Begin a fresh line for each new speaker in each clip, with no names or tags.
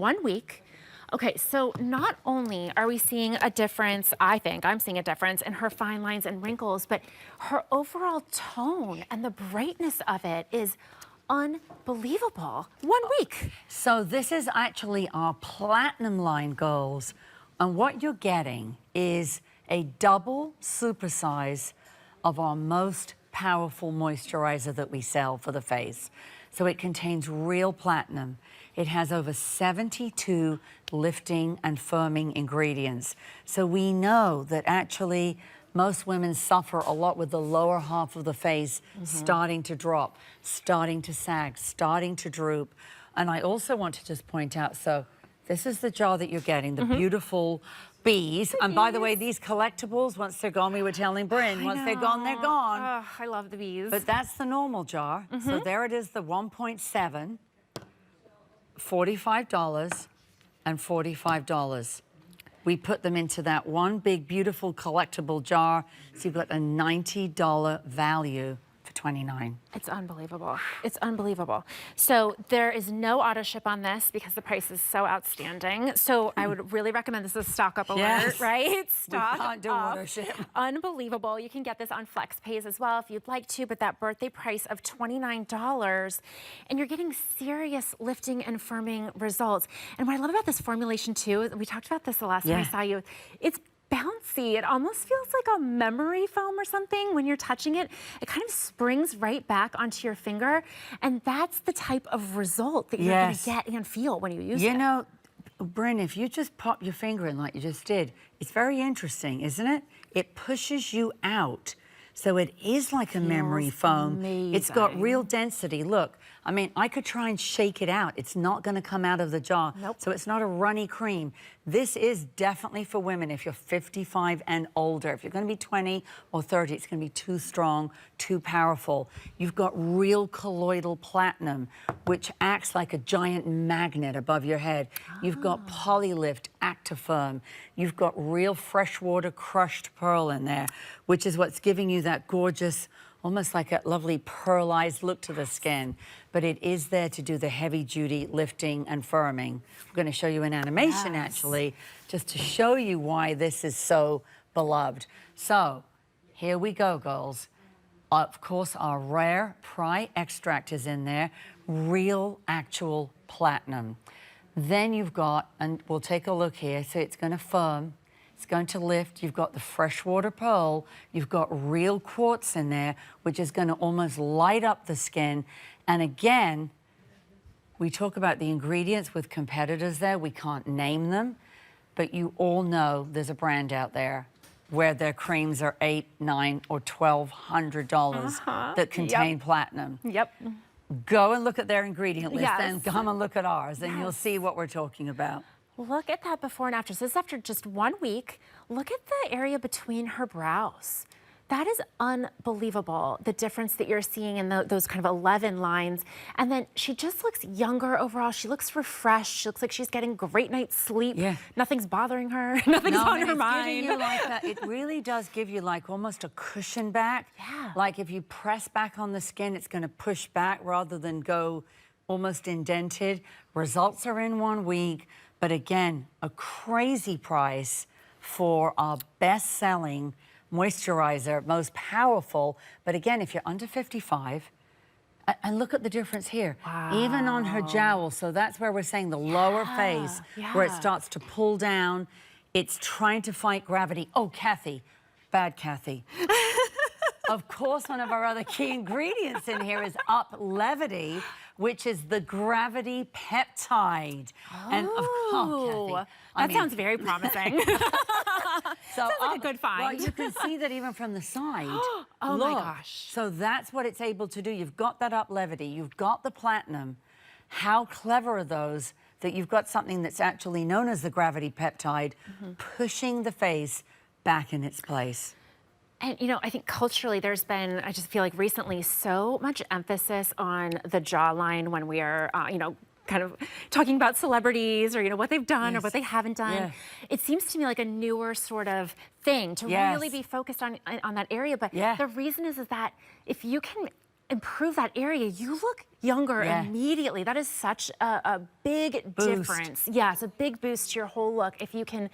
1 week. Okay, so not only are we seeing a difference, I think I'm seeing a difference in her fine lines and wrinkles, but her overall tone and the brightness of it is unbelievable. 1 week.
So this is actually our platinum line, girls. And what you're getting is a double supersize of our most powerful moisturizer that we sell for the face. So it contains real platinum. It has over 72 lifting and firming ingredients. So we know that actually most women suffer a lot with the lower half of the face starting to drop, starting to sag, starting to droop. And I also want to just point out, so this is the jar that you're getting, the beautiful bees. And by the way, these collectibles, once they're gone, we were telling Bryn, once they're gone, they're gone.
Oh, I love the bees.
But that's the normal jar. So there it is, the 1.7, $45 and $45. We put them into that one big, beautiful collectible jar. So you've got a $90 value for $29.
It's unbelievable. It's unbelievable. So there is no auto ship on this because the price is so outstanding. So I would really recommend this as a stock up alert, right? Stock
we can't do
up.
auto ship.
Unbelievable. You can get this on FlexPays as well if you'd like to, but that birthday price of $29, and you're getting serious lifting and firming results. And what I love about this formulation too, we talked about this the last time I saw you, it's bouncy. It almost feels like a memory foam or something. When you're touching it, it kind of springs right back onto your finger. And that's the type of result that you're going to get and feel when you use it.
You know, Bryn, if you just pop your finger in like you just did, it's very interesting, isn't it? It pushes you out. So it is like a memory foam.
Amazing.
It's got real density. Look, I mean, I could try and shake it out. It's not going to come out of the jar.
Nope.
So it's not a runny cream. This is definitely for women if you're 55 and older. If you're going to be 20 or 30, it's going to be too strong, too powerful. You've got real colloidal platinum, which acts like a giant magnet above your head. You've got Polylift, Actifirm. You've got real freshwater crushed pearl in there, which is what's giving you that gorgeous, almost like a lovely pearlized look to the skin. But it is there to do the heavy-duty lifting and firming. We're going to show you an animation, actually, just to show you why this is so beloved. So here we go, girls. Of course, our rare PRAI extract is in there, real, actual platinum. Then you've got, and we'll take a look here, so it's going to firm. It's going to lift. You've got the freshwater pearl. You've got real quartz in there, which is going to almost light up the skin. And again, we talk about the ingredients with competitors there. We can't name them, but you all know there's a brand out there where their creams are $800, $900, or $1,200 that contain platinum. Go and look at their ingredient list and come and look at ours, and you'll see what we're talking about.
Look at that before and after. So this is after just 1 week. Look at the area between her brows. That is unbelievable, the difference that you're seeing in those kind of 11 lines. And then she just looks younger overall. She looks refreshed. She looks like she's getting great night's sleep. Nothing's bothering her. Nothing's on her mind.
You like that. It really does give you like almost a cushion back. Like if you press back on the skin, it's going to push back rather than go almost indented. Results are in 1 week. But again, a crazy price for our best-selling moisturizer, most powerful. But again, if you're under 55, and look at the difference here. Even on her jowl, so that's where we're saying the lower face, where it starts to pull down. It's trying to fight gravity. Oh, Kathy, bad Kathy. Of course, one of our other key ingredients in here is Up Levity, which is the gravity peptide. And of course,
Kathy, that sounds very promising. Sounds like a good find.
Well, you can see that even from the side.
Oh
Look.
my gosh.
So that's what it's able to do. You've got that Up Levity. You've got the platinum. How clever are those that you've got something that's actually known as the gravity peptide pushing the face back in its place.
And, you know, I think culturally there's been, I just feel like recently, so much emphasis on the jawline when we are, you know, kind of talking about celebrities or, you know, what they've done or what they haven't done. It seems to me like a newer sort of thing to really be focused on that area. But the reason is that if you can improve that area, you look younger immediately. That is such a big difference. Yeah, it's a big boost to your whole look if you can,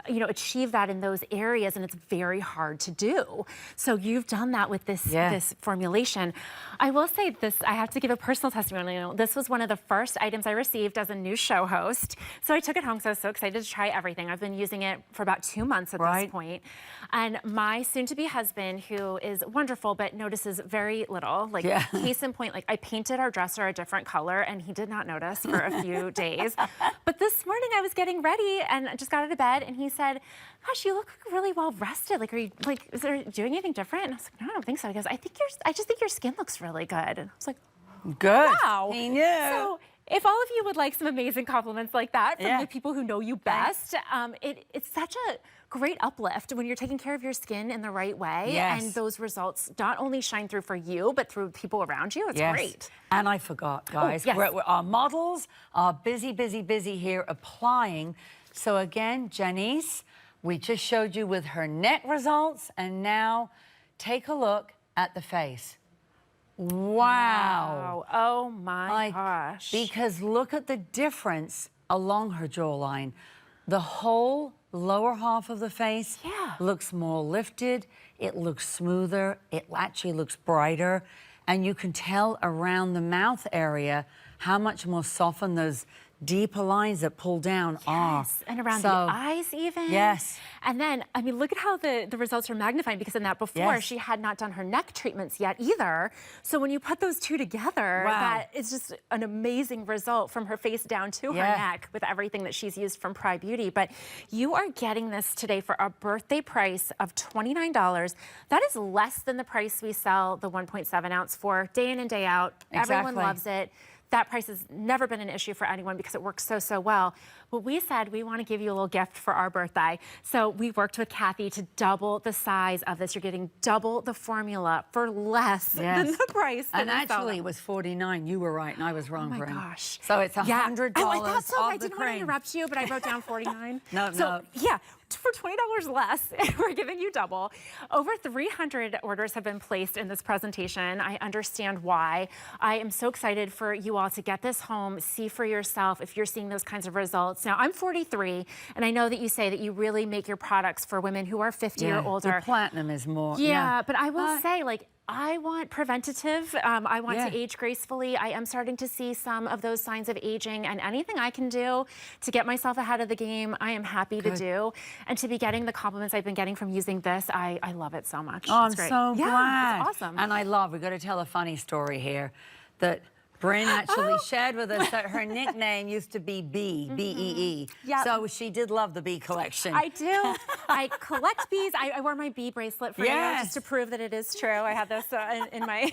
you know, achieve that in those areas, and it's very hard to do. So you've done that with this this formulation. I will say this, I have to give a personal testimonial. This was one of the first items I received as a new show host. So I took it home, so I was so excited to try everything. I've been using it for about 2 months at this point. And my soon-to-be husband, who is wonderful but notices very little, like case in point, like I painted our dresser a different color and he did not notice for a few days. But this morning I was getting ready and I just got out of bed and he said, gosh, you look really well rested. Like, are you, like, is there doing anything different? And I was like, no, I don't think so. He goes, I just think your skin looks really good. And I was like,
good.
Wow.
He knew.
So if all of you would like some amazing compliments like that from the people who know you best, it's such a great uplift when you're taking care of your skin in the right way. And those results not only shine through for you, but through people around you. It's great.
And I forgot, guys, our models are busy here applying. So again, Janice, we just showed you with her neck results, and now take a look at the face. Wow.
Oh my gosh.
Because look at the difference along her jawline. The whole lower half of the face looks more lifted, it looks smoother, it actually looks brighter, and you can tell around the mouth area how much more softened those deeper lines that pull down are.
And around the eyes even. And then, I mean, look at how the results are magnifying, because in that before, she had not done her neck treatments yet either. So when you put those two together, that is just an amazing result from her face down to her neck with everything that she's used from PRAI Beauty. But you are getting this today for a birthday price of $29. That is less than the price we sell the 1.7 ounce for day in and day out. Everyone loves it. That price has never been an issue for anyone because it works so well. But we said we want to give you a little gift for our birthday. So we worked with Kathy to double the size of this. You're getting double the formula for less than the price.
And actually it was $49. You were right and I was wrong.
Oh my gosh.
So it's $100
Oh, I thought so. I
of the
didn't want to
cream.
interrupt you, but I wrote down $49.
No.
Yeah. For $20 less, we're giving you double. Over 300 orders have been placed in this presentation. I understand why. I am so excited for you all to get this home, see for yourself if you're seeing those kinds of results. Now, I'm 43, and I know that you say that you really make your products for women who are 50 or older.
The platinum is more.
But I will say, like, I want preventative. I want to age gracefully. I am starting to see some of those signs of aging, and anything I can do to get myself ahead of the game, I am happy to do. And to be getting the compliments I've been getting from using this, I love it so much.
Oh, I'm so glad.
Yeah, it's awesome.
And we've got to tell a funny story here that Bryn actually shared with us that her nickname used to be Bee, B-E-E. So she did love the bee collection.
I do. I collect bees. I wore my bee bracelet for you just to prove that it is true. I had this in my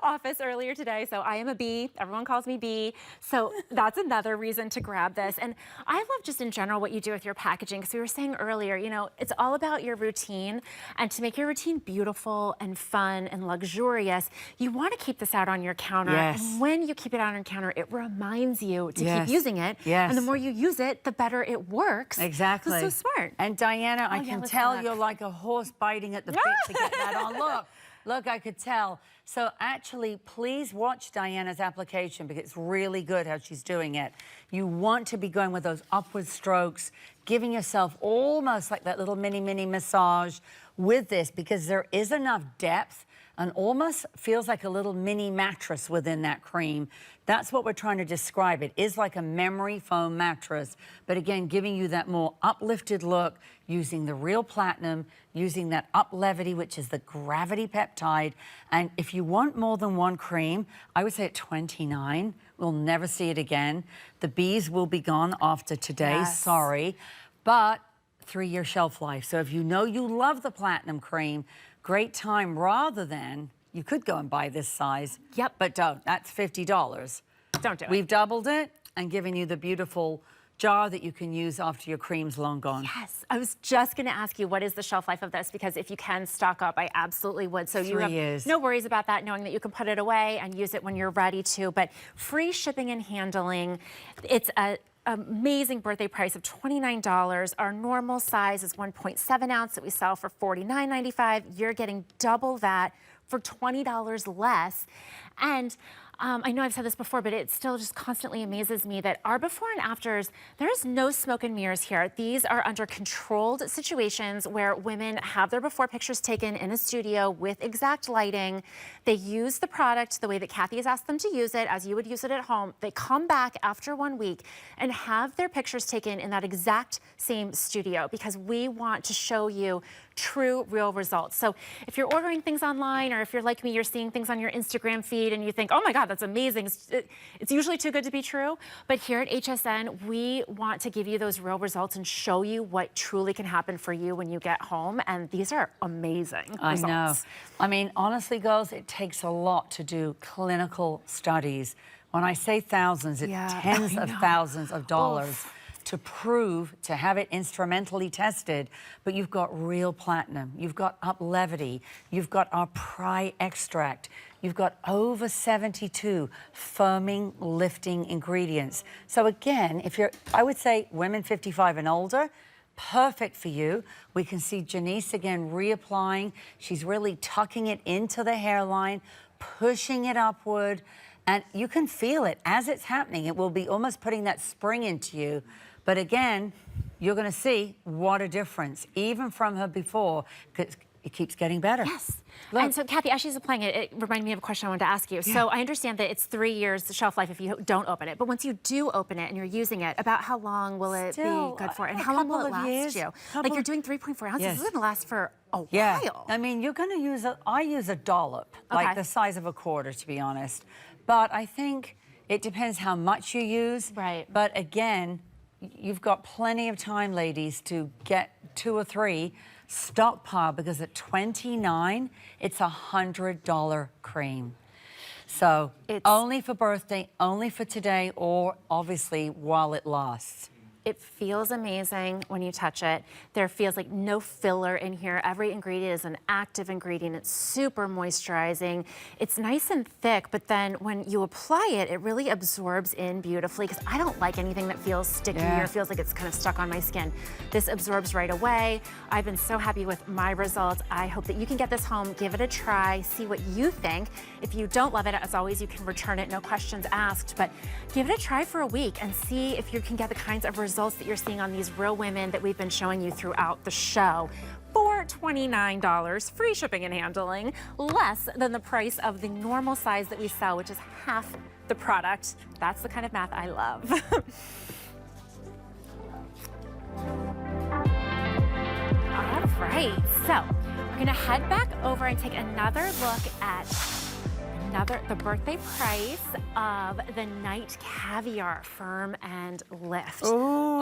office earlier today. So I am a bee. Everyone calls me Bee. So that's another reason to grab this. And I love just in general what you do with your packaging, because we were saying earlier, you know, it's all about your routine. And to make your routine beautiful and fun and luxurious, you want to keep this out on your counter. And when you keep it out on your counter, it reminds you to keep using it. And the more you use it, the better it works.
Exactly.
It's so smart.
And Diana, I can tell you're like a horse biting at the bit to get that on. Look, I could tell. So actually, please watch Diana's application because it's really good how she's doing it. You want to be going with those upward strokes, giving yourself almost like that little mini massage with this, because there is enough depth and almost feels like a little mini mattress within that cream. That's what we're trying to describe. It is like a memory foam mattress, but again, giving you that more uplifted look, using the real platinum, using that up levity, which is the gravity peptide. And if you want more than one cream, I would say at $29, we'll never see it again. The bees will be gone after today, sorry, but 3-year shelf life. So if you know you love the platinum cream, great time, rather than, you could go and buy this size. But don't, that's $50.
Don't do it.
We've doubled it and given you the beautiful jar that you can use after your cream's long gone.
Yes, I was just gonna ask you, what is the shelf life of this? Because if you can stock up, I absolutely would. So you have no worries about that, knowing that you can put it away and use it when you're ready to. But free shipping and handling, it's a amazing birthday price of $29. Our normal size is 1.7 ounce that we sell for $49.95. You're getting double that for $20 less. And I know I've said this before, but it still just constantly amazes me that our before and afters, there is no smoke and mirrors here. These are under controlled situations where women have their before pictures taken in a studio with exact lighting. They use the product the way that Kathy has asked them to use it, as you would use it at home. They come back after 1 week and have their pictures taken in that exact same studio, because we want to show you true, real results. So if you're ordering things online, or if you're like me, you're seeing things on your Instagram feed and you think, oh my God, that's amazing. It's usually too good to be true. But here at HSN, we want to give you those real results and show you what truly can happen for you when you get home. And these are amazing results.
I know. I mean, honestly, girls, it takes a lot to do clinical studies. When I say thousands, it's tens of thousands of dollars. Oof. To prove, to have it instrumentally tested, but you've got real platinum, you've got up levity, you've got our PRAI extract, you've got over 72 firming, lifting ingredients. So again, if you're, I would say women 55 and older, perfect for you. We can see Janice again reapplying. She's really tucking it into the hairline, pushing it upward, and you can feel it as it's happening. It will be almost putting that spring into you. But again, you're going to see what a difference, even from her before, because it keeps getting better.
Yes.
Look.
And so, Kathy, as she's applying it, it reminded me of a question I wanted to ask you. Yeah. So I understand that it's 3 years shelf life if you don't open it. But once you do open it and you're using it, about how long will it be good for? And how long will it last you? Like you're doing 3.4 ounces. Yes. This is going to last for a while.
I mean, you're going to use I use a dollop, like the size of a quarter, to be honest. But I think it depends how much you use.
Right.
But again, you've got plenty of time, ladies, to get 2 or 3 stockpile, because at $29, it's $100 cream. So it's only for birthday, only for today, or obviously while it lasts.
It feels amazing when you touch it. There feels like no filler in here. Every ingredient is an active ingredient. It's super moisturizing. It's nice and thick, but then when you apply it, it really absorbs in beautifully, because I don't like anything that feels sticky or feels like it's kind of stuck on my skin. This absorbs right away. I've been so happy with my results. I hope that you can get this home, give it a try, see what you think. If you don't love it, as always, you can return it, no questions asked, but give it a try for a week and see if you can get the kinds of results that you're seeing on these real women that we've been showing you throughout the show for $29, free shipping and handling, less than the price of the normal size that we sell, which is half the product. That's the kind of math I love. All right, so we're gonna head back over and take another look at the birthday price of the Night Caviar Firm and Lift. Ooh.